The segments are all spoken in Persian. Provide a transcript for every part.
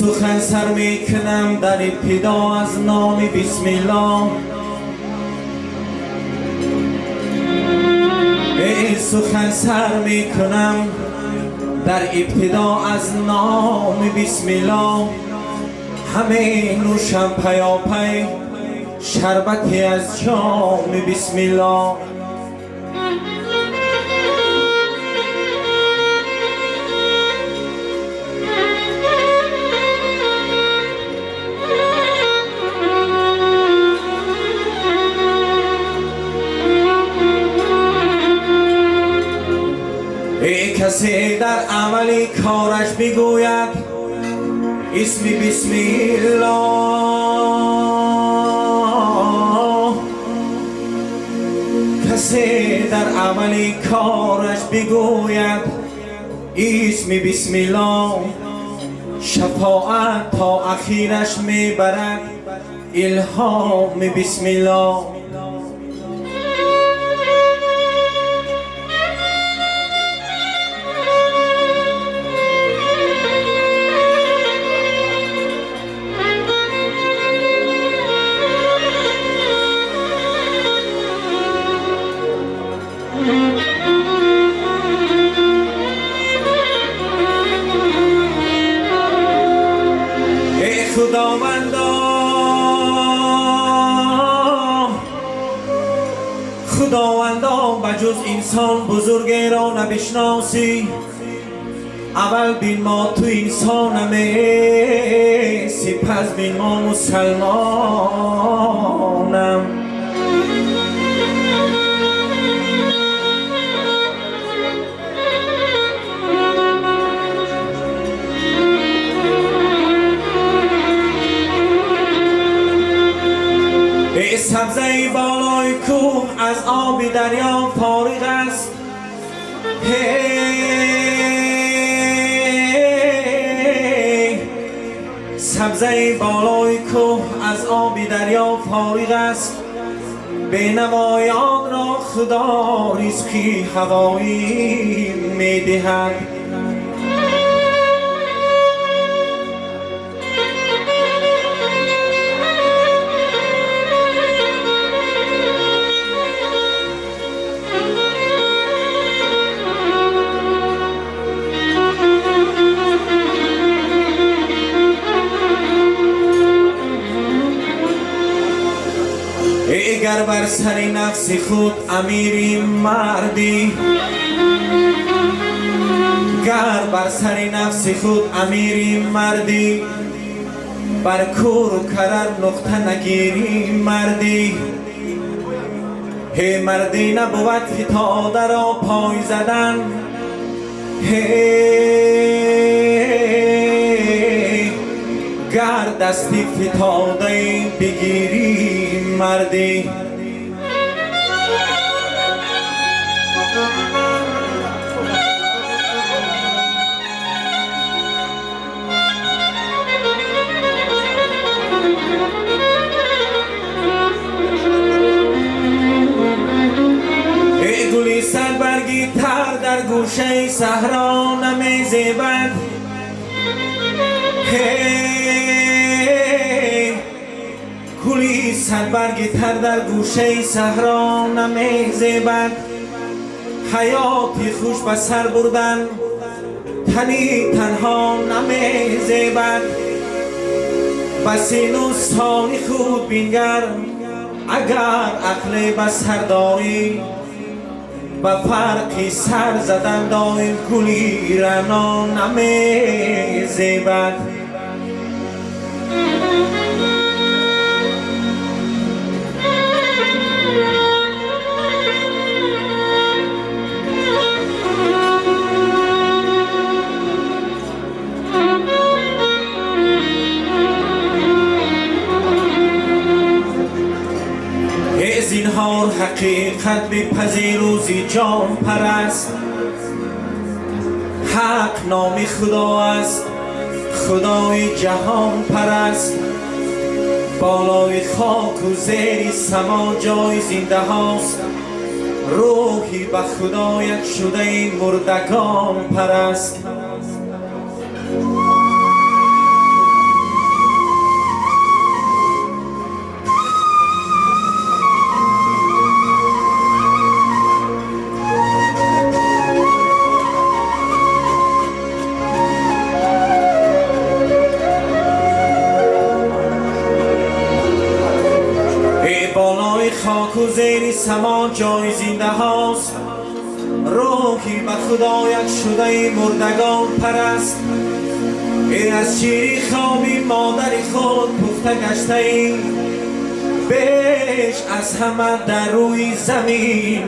سخن سر میکنم در ابتدا از نام بسم الله. سخن سر میکنم در ابتدا از نام بسم الله. همه نوشم پیاپی شربتی از جام بسم الله. کسی در عملی کارش بگوید اسم بسم الله. کسی در عملی کارش بگوید اسم بسم الله. شفاعت تا اخیرش میبرد الهام بسم الله. خداوندا بجز انسان بزرگی را نبشناسی. اول بین ما تو انسانمی، سپس بین ما مسلمانم. سبزه بالای کوه از آب دریا فارغ است. سبزه بالای کوه از آب دریا فارغ است. بینوایان را خدا رزقی هوایی میدهد. اگر بر سر نفس خود امیری مردی، گر بر سر نفس خود امیری مردی، بر کور و کرر نقطه نگیری مردی. هی مردی نبود فتاده را پای زدن. گر دستی فتاده بگیری مردی. ای گلی سربرگی تر در گوشه صحرا نمیزیبد. گلی سربرگی تر در گوشه صحرا نمیزیبد. حیاتی خوش به سر بردن تنی تنها نمیزیبد. بسی نوستانی خود بینگر اگر عقل بسر داری. با فرقی سر زدن دایم گلی رنا نمیزیبد. زینهار حقیقت بپذیر و زی جان پرست. حق نام خدا است، خدای جهان پرست. بالای خاک و زیر سما جای زنده هاست. روحی به خدایت شده مردگان پرست. خاک و زیر سما جای زنده هاست، روحی به خدایت شده مردگان پرست. ای از شیر خوابی مادر خود پخته گشته ای، بیش از همه در روی زمین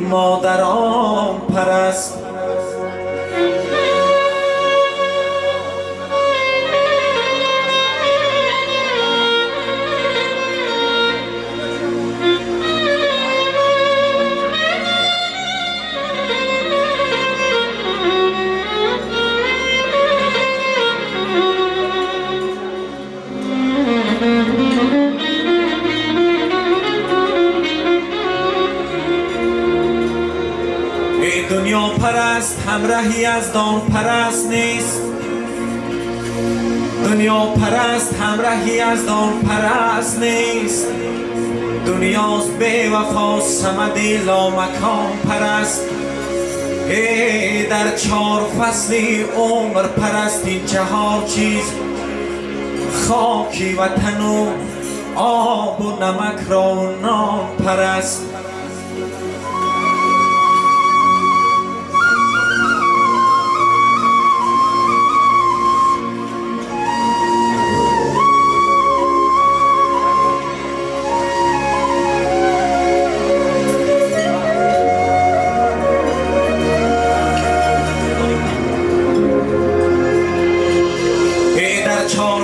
مادران پرست. دنیا پرست همراهی از دان پرست نیست، دنیا پرست همراهی از دان پرست نیست. دنیاست بی وفا صمدی لامکان پرست. ای در 4 فصل عمر پرست این 4 چیز، خاکی وطن و آب و نمک را و نان پرست.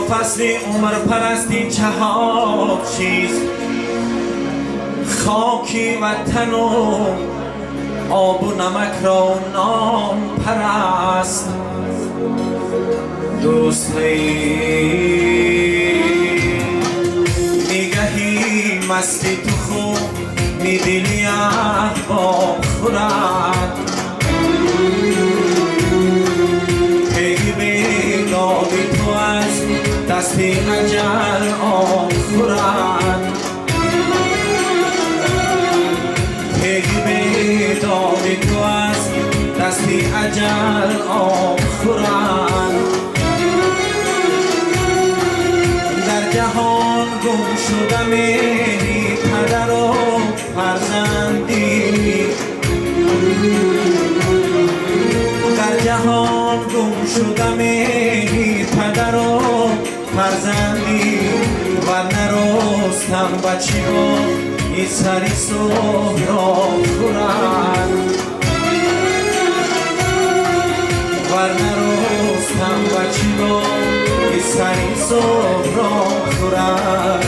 فصل عمر پرست این 4 چیز، خاکی وطن و آب و نمک را و نان پرست. دوست نگهی مستی تو خوب میدلی احباب خورد، پیگی بیدادی تو از دست اجل آب خورد، پیگی بیدادی تو از دست اجل آب خورد. در جهان گم شدم ای پدر و فرزندی، در جهان گم شدم ای پدر و فرزندی. و نرستم بچی را این سری سهراب خورد، و نرستم بچی را این سری سهراب خورد.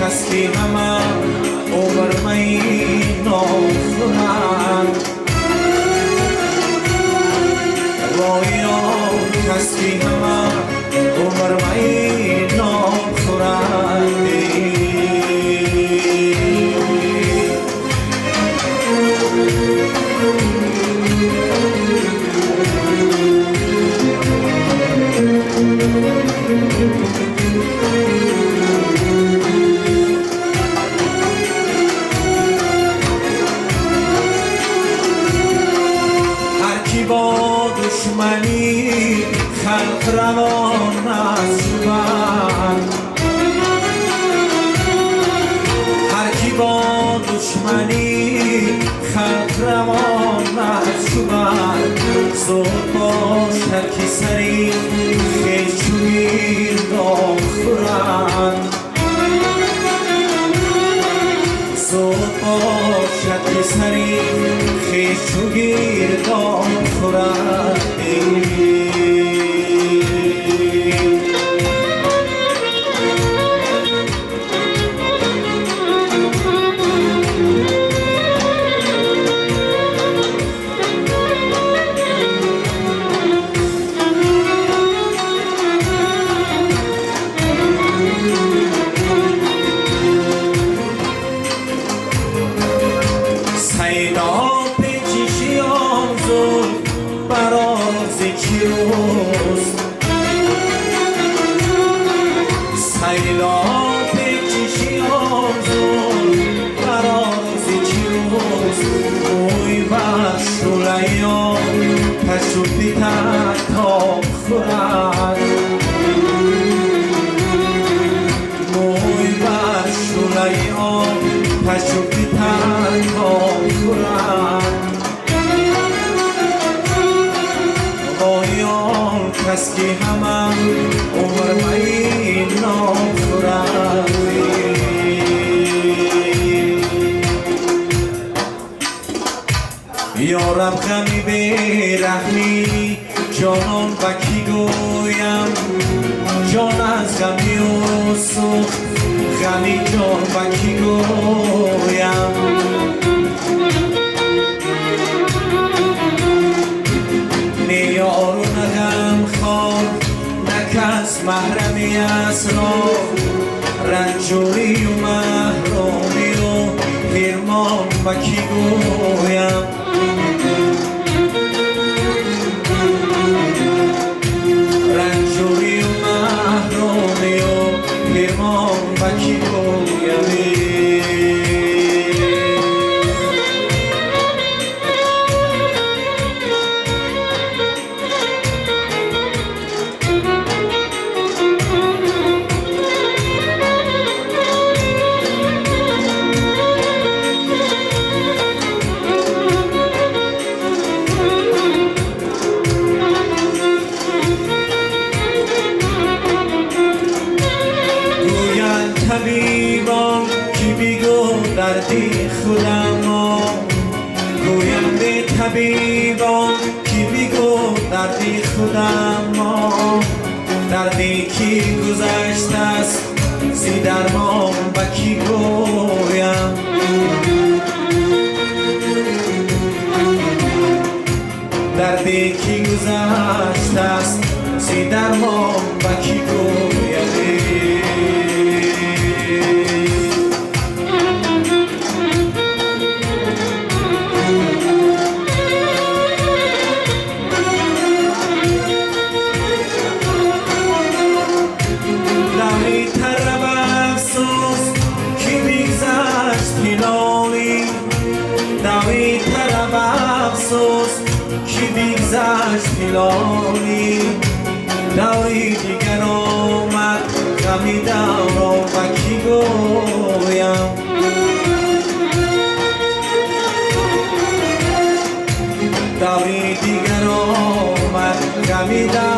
کس کی همه عمر می نخورد، وایان کس کی همه عمر می نخورد. با دشمنی خلق روان از شبن، هر کی با دشمنی خلق روان از شبن. زود باش هر کی سری خیشویر دام خورند، زود باش هر کی سری خیشویر دام خورد. ای آن پشوکی تنها خورد وای آن کس که همم عمر مایی نام خورد یارم غمی به رحمی جانان با کی گویم جان از غمی و سوخت غمی جان با کی گویم نه یار و نه غم خوار نه کس محرمی از را رنجوری و محرومی و حرمان با کی گویم رنجوری و محرومی و حرمان با کی گویم طبیبان کی بیگو دردی خودم گوینده طبیبان کی بیگو دردی خودم دردی کی گذشته است زی درمان با کی گویم دردی کی گذشته است زی درمان با کی گویم داوی طرب افسوس کی بیگذشت هلالی داوی دیگر آمد غمی دوران و کی گویم داوی دیگر آمد غمی دوران